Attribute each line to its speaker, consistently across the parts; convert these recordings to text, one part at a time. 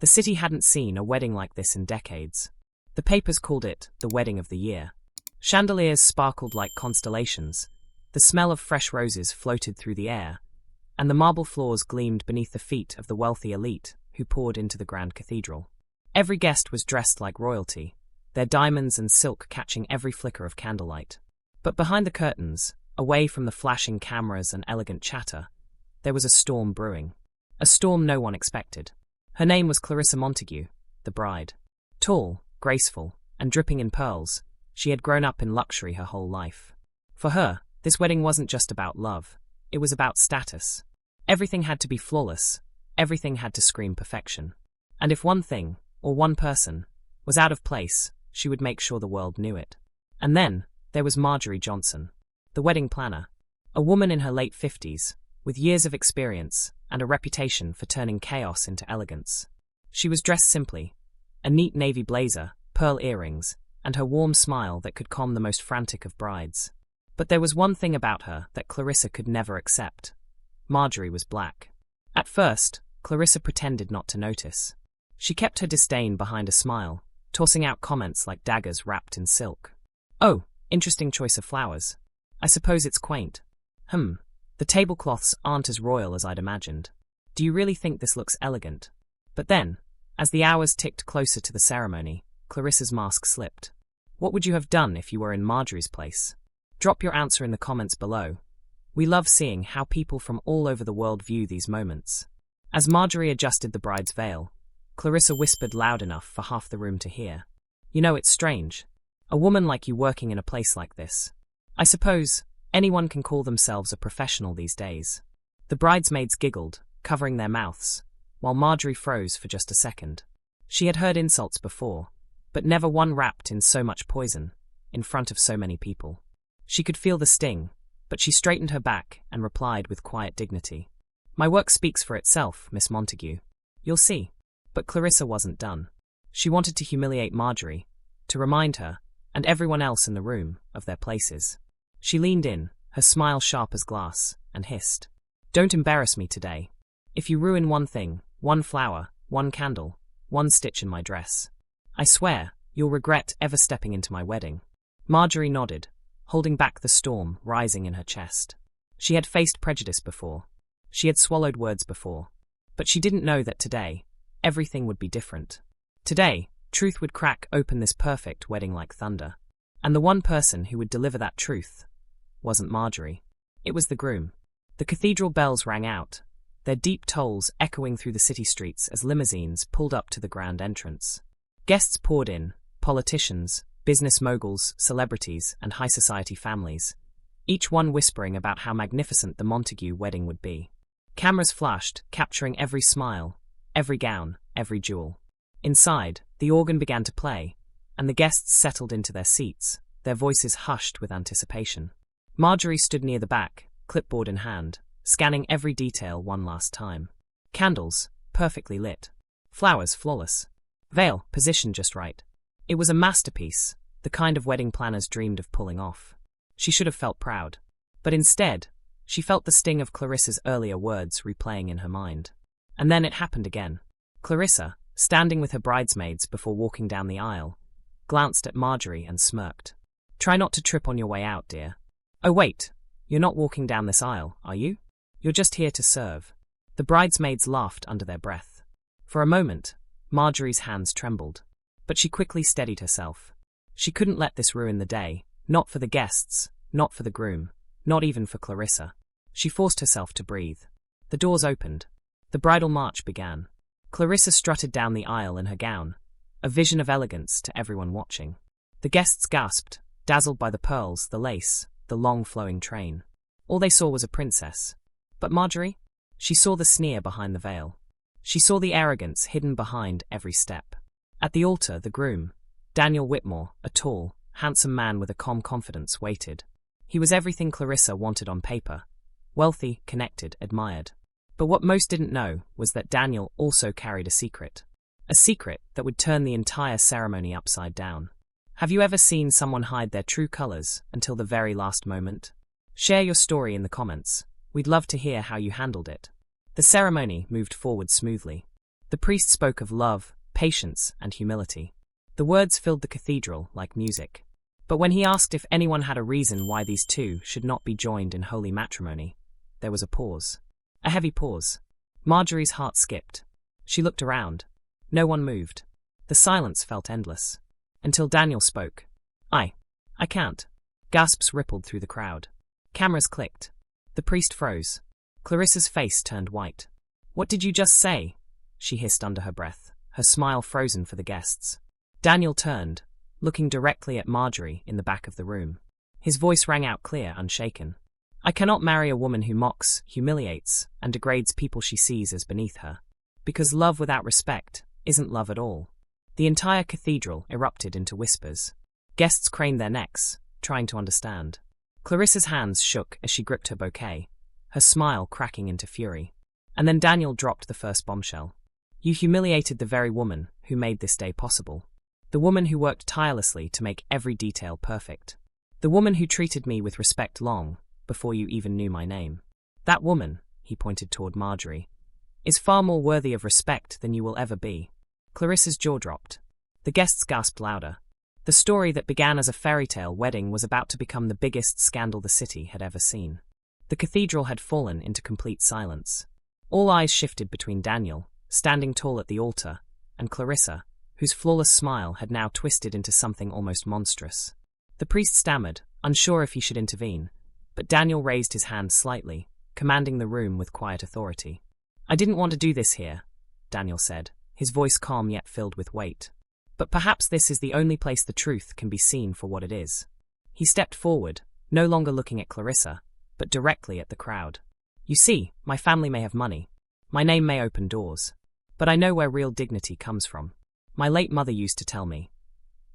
Speaker 1: The city hadn't seen a wedding like this in decades. The papers called it the wedding of the year. Chandeliers sparkled like constellations, the smell of fresh roses floated through the air, and the marble floors gleamed beneath the feet of the wealthy elite who poured into the grand cathedral. Every guest was dressed like royalty, their diamonds and silk catching every flicker of candlelight. But behind the curtains, away from the flashing cameras and elegant chatter, there was a storm brewing. A storm no one expected. Her name was Clarissa Montague, the bride. Tall, graceful, and dripping in pearls, she had grown up in luxury her whole life. For her, this wedding wasn't just about love, it was about status. Everything had to be flawless, everything had to scream perfection. And if one thing, or one person, was out of place, she would make sure the world knew it. And then, there was Marjorie Johnson, the wedding planner. A woman in her late 50s, with years of experience and a reputation for turning chaos into elegance. She was dressed simply, a neat navy blazer, pearl earrings, and her warm smile that could calm the most frantic of brides. But there was one thing about her that Clarissa could never accept. Marjorie was black. At first, Clarissa pretended not to notice. She kept her disdain behind a smile, tossing out comments like daggers wrapped in silk. "Oh, interesting choice of flowers. I suppose it's quaint. The tablecloths aren't as royal as I'd imagined. Do you really think this looks elegant?" But then, as the hours ticked closer to the ceremony, Clarissa's mask slipped. What would you have done if you were in Marjorie's place? Drop your answer in the comments below. We love seeing how people from all over the world view these moments. As Marjorie adjusted the bride's veil, Clarissa whispered loud enough for half the room to hear. "You know, it's strange. A woman like you working in a place like this. I suppose anyone can call themselves a professional these days." The bridesmaids giggled, covering their mouths, while Marjorie froze for just a second. She had heard insults before, but never one wrapped in so much poison, in front of so many people. She could feel the sting, but she straightened her back and replied with quiet dignity. "My work speaks for itself, Miss Montague. You'll see." But Clarissa wasn't done. She wanted to humiliate Marjorie, to remind her, and everyone else in the room, of their places. She leaned in, her smile sharp as glass, and hissed, "Don't embarrass me today. If you ruin one thing, one flower, one candle, one stitch in my dress, I swear, you'll regret ever stepping into my wedding." Marjorie nodded, holding back the storm rising in her chest. She had faced prejudice before. She had swallowed words before. But she didn't know that today, everything would be different. Today, truth would crack open this perfect wedding like thunder. And the one person who would deliver that truth wasn't Marjorie. It was the groom. The cathedral bells rang out, their deep tolls echoing through the city streets as limousines pulled up to the grand entrance. Guests poured in, politicians, business moguls, celebrities, and high society families, each one whispering about how magnificent the Montague wedding would be. Cameras flashed, capturing every smile, every gown, every jewel. Inside, the organ began to play, and the guests settled into their seats, their voices hushed with anticipation. Marjorie stood near the back, clipboard in hand, scanning every detail one last time. Candles, perfectly lit. Flowers, flawless. Veil, positioned just right. It was a masterpiece, the kind of wedding planners dreamed of pulling off. She should have felt proud. But instead, she felt the sting of Clarissa's earlier words replaying in her mind. And then it happened again. Clarissa, standing with her bridesmaids before walking down the aisle, glanced at Marjorie and smirked. "Try not to trip on your way out, dear." "Oh wait, you're not walking down this aisle, are you? You're just here to serve." The bridesmaids laughed under their breath. For a moment, Marjorie's hands trembled. But she quickly steadied herself. She couldn't let this ruin the day, not for the guests, not for the groom, not even for Clarissa. She forced herself to breathe. The doors opened. The bridal march began. Clarissa strutted down the aisle in her gown, a vision of elegance to everyone watching. The guests gasped, dazzled by the pearls, the lace, the long flowing train. All they saw was a princess. But Marjorie? She saw the sneer behind the veil. She saw the arrogance hidden behind every step. At the altar, the groom, Daniel Whitmore, a tall, handsome man with a calm confidence, waited. He was everything Clarissa wanted on paper. Wealthy, connected, admired. But what most didn't know was that Daniel also carried a secret. A secret that would turn the entire ceremony upside down. Have you ever seen someone hide their true colors until the very last moment? Share your story in the comments. We'd love to hear how you handled it. The ceremony moved forward smoothly. The priest spoke of love, patience, and humility. The words filled the cathedral like music. But when he asked if anyone had a reason why these two should not be joined in holy matrimony, there was a pause. A heavy pause. Marjorie's heart skipped. She looked around. No one moved. The silence felt endless. Until Daniel spoke. I can't. Gasps rippled through the crowd. Cameras clicked. The priest froze. Clarissa's face turned white. What did you just say? She hissed under her breath, her smile frozen for the guests. Daniel turned, looking directly at Marjorie in the back of the room. His voice rang out clear, unshaken. I cannot marry a woman who mocks, humiliates, and degrades people she sees as beneath her. Because love without respect isn't love at all. The entire cathedral erupted into whispers. Guests craned their necks, trying to understand. Clarissa's hands shook as she gripped her bouquet, her smile cracking into fury. And then Daniel dropped the first bombshell. You humiliated the very woman who made this day possible. The woman who worked tirelessly to make every detail perfect. The woman who treated me with respect long before you even knew my name. That woman, he pointed toward Marjorie, is far more worthy of respect than you will ever be. Clarissa's jaw dropped. The guests gasped louder. The story that began as a fairy tale wedding was about to become the biggest scandal the city had ever seen. The cathedral had fallen into complete silence. All eyes shifted between Daniel, standing tall at the altar, and Clarissa, whose flawless smile had now twisted into something almost monstrous. The priest stammered, unsure if he should intervene, but Daniel raised his hand slightly, commanding the room with quiet authority. I didn't want to do this here, Daniel said, his voice calm yet filled with weight. But perhaps this is the only place the truth can be seen for what it is. He stepped forward, no longer looking at Clarissa, but directly at the crowd. You see, my family may have money. My name may open doors. But I know where real dignity comes from. My late mother used to tell me,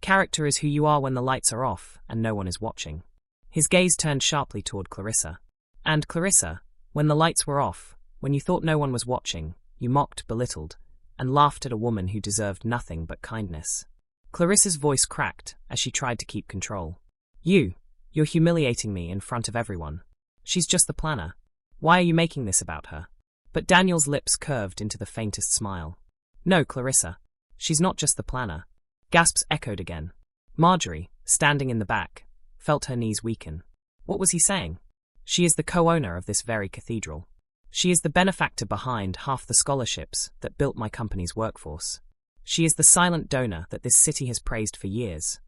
Speaker 1: character is who you are when the lights are off and no one is watching. His gaze turned sharply toward Clarissa. And Clarissa, when the lights were off, when you thought no one was watching, you mocked, belittled, and laughed at a woman who deserved nothing but kindness. Clarissa's voice cracked as she tried to keep control. You're humiliating me in front of everyone. She's just the planner. Why are you making this about her? But Daniel's lips curved into the faintest smile. No, Clarissa. She's not just the planner. Gasps echoed again. Marjorie, standing in the back, felt her knees weaken. What was he saying? She is the co-owner of this very cathedral. She is the benefactor behind half the scholarships that built my company's workforce. She is the silent donor that this city has praised for years,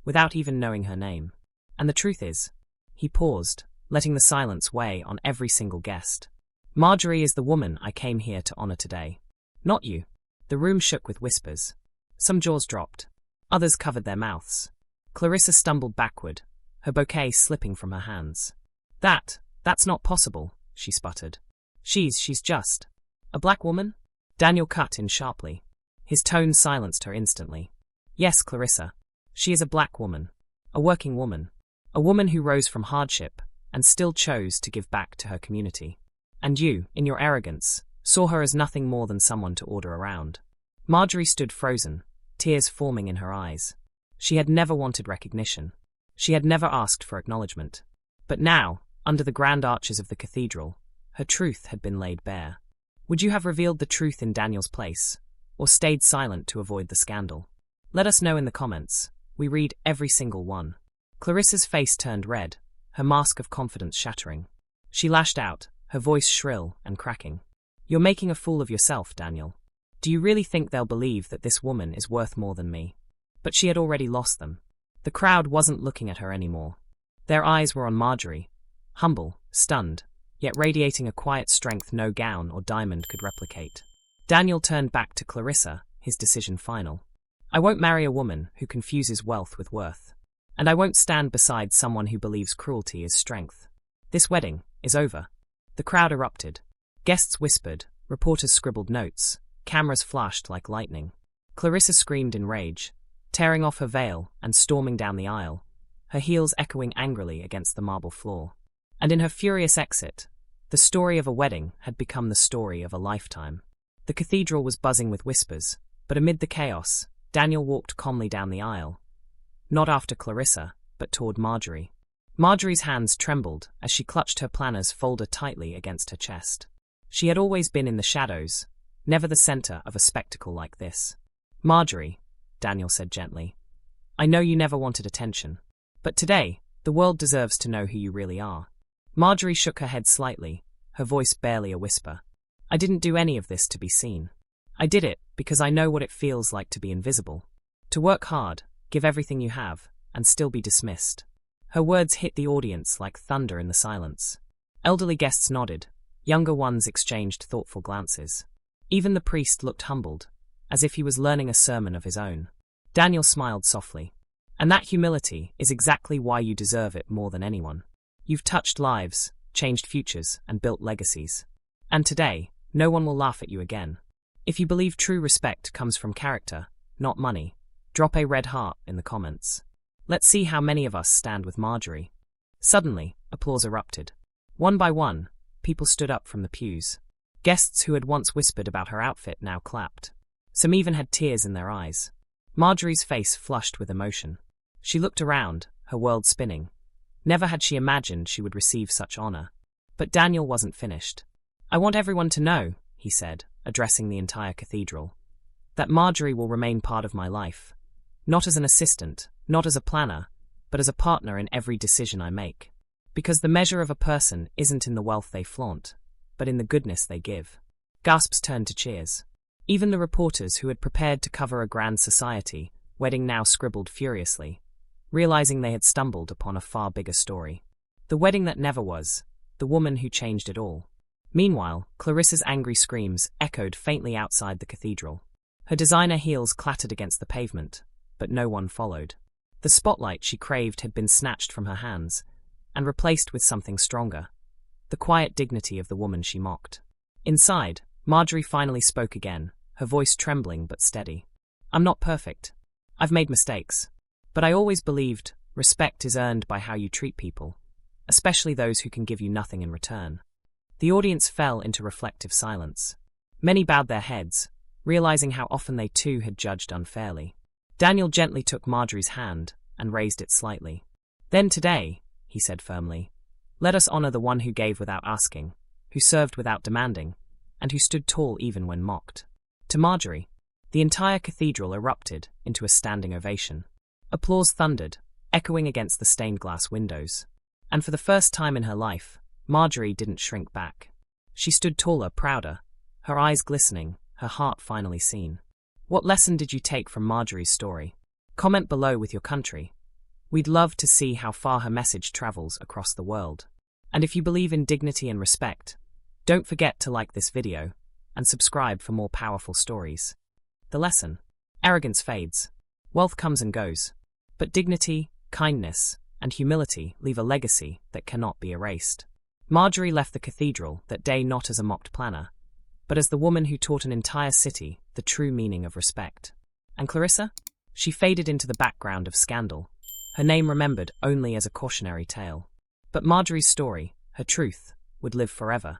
Speaker 1: without even knowing her name. And the truth is, he paused, letting the silence weigh on every single guest. Marjorie is the woman I came here to honor today. Not you. The room shook with whispers. Some jaws dropped. Others covered their mouths. Clarissa stumbled backward, her bouquet slipping from her hands. That's not possible, she sputtered. She's just a black woman? Daniel cut in sharply. His tone silenced her instantly. Yes, Clarissa. She is a black woman. A working woman. A woman who rose from hardship and still chose to give back to her community. And you, in your arrogance, saw her as nothing more than someone to order around. Marjorie stood frozen, tears forming in her eyes. She had never wanted recognition. She had never asked for acknowledgement. But now, under the grand arches of the cathedral, her truth had been laid bare. Would you have revealed the truth in Daniel's place, or stayed silent to avoid the scandal? Let us know in the comments. We read every single one. Clarissa's face turned red, her mask of confidence shattering. She lashed out, her voice shrill and cracking. You're making a fool of yourself, Daniel. Do you really think they'll believe that this woman is worth more than me? But she had already lost them. The crowd wasn't looking at her anymore. Their eyes were on Marjorie, humble, stunned, yet radiating a quiet strength no gown or diamond could replicate. Daniel turned back to Clarissa, his decision final. I won't marry a woman who confuses wealth with worth. And I won't stand beside someone who believes cruelty is strength. This wedding is over. The crowd erupted. Guests whispered, reporters scribbled notes, cameras flashed like lightning. Clarissa screamed in rage, tearing off her veil and storming down the aisle, her heels echoing angrily against the marble floor. And in her furious exit, the story of a wedding had become the story of a lifetime. The cathedral was buzzing with whispers, but amid the chaos, Daniel walked calmly down the aisle. Not after Clarissa, but toward Marjorie. Marjorie's hands trembled as she clutched her planner's folder tightly against her chest. She had always been in the shadows, never the center of a spectacle like this. Marjorie, Daniel said gently, I know you never wanted attention. But today, the world deserves to know who you really are. Marjorie shook her head slightly, her voice barely a whisper. I didn't do any of this to be seen. I did it because I know what it feels like to be invisible. To work hard, give everything you have, and still be dismissed. Her words hit the audience like thunder in the silence. Elderly guests nodded, younger ones exchanged thoughtful glances. Even the priest looked humbled, as if he was learning a sermon of his own. Daniel smiled softly. And that humility is exactly why you deserve it more than anyone. You've touched lives, changed futures, and built legacies. And today, no one will laugh at you again. If you believe true respect comes from character, not money, drop a red heart in the comments. Let's see how many of us stand with Marjorie. Suddenly, applause erupted. One by one, people stood up from the pews. Guests who had once whispered about her outfit now clapped. Some even had tears in their eyes. Marjorie's face flushed with emotion. She looked around, her world spinning. Never had she imagined she would receive such honor. But Daniel wasn't finished. I want everyone to know, he said, addressing the entire cathedral, that Marjorie will remain part of my life. Not as an assistant, not as a planner, but as a partner in every decision I make. Because the measure of a person isn't in the wealth they flaunt, but in the goodness they give. Gasps turned to cheers. Even the reporters who had prepared to cover a grand society wedding now scribbled furiously, realizing they had stumbled upon a far bigger story. The wedding that never was, the woman who changed it all. Meanwhile, Clarissa's angry screams echoed faintly outside the cathedral. Her designer heels clattered against the pavement, but no one followed. The spotlight she craved had been snatched from her hands and replaced with something stronger, the quiet dignity of the woman she mocked. Inside, Marjorie finally spoke again, her voice trembling but steady. I'm not perfect. I've made mistakes. But I always believed respect is earned by how you treat people, especially those who can give you nothing in return. The audience fell into reflective silence. Many bowed their heads, realizing how often they too had judged unfairly. Daniel gently took Marjorie's hand and raised it slightly. Then today, he said firmly, let us honor the one who gave without asking, who served without demanding, and who stood tall even when mocked. To Marjorie, the entire cathedral erupted into a standing ovation. Applause thundered, echoing against the stained glass windows. And for the first time in her life, Marjorie didn't shrink back. She stood taller, prouder, her eyes glistening, her heart finally seen. What lesson did you take from Marjorie's story? Comment below with your country. We'd love to see how far her message travels across the world. And if you believe in dignity and respect, don't forget to like this video and subscribe for more powerful stories. The lesson: arrogance fades, wealth comes and goes, but dignity, kindness, and humility leave a legacy that cannot be erased. Marjorie left the cathedral that day not as a mocked planner, but as the woman who taught an entire city the true meaning of respect. And Clarissa? She faded into the background of scandal, her name remembered only as a cautionary tale. But Marjorie's story, her truth, would live forever.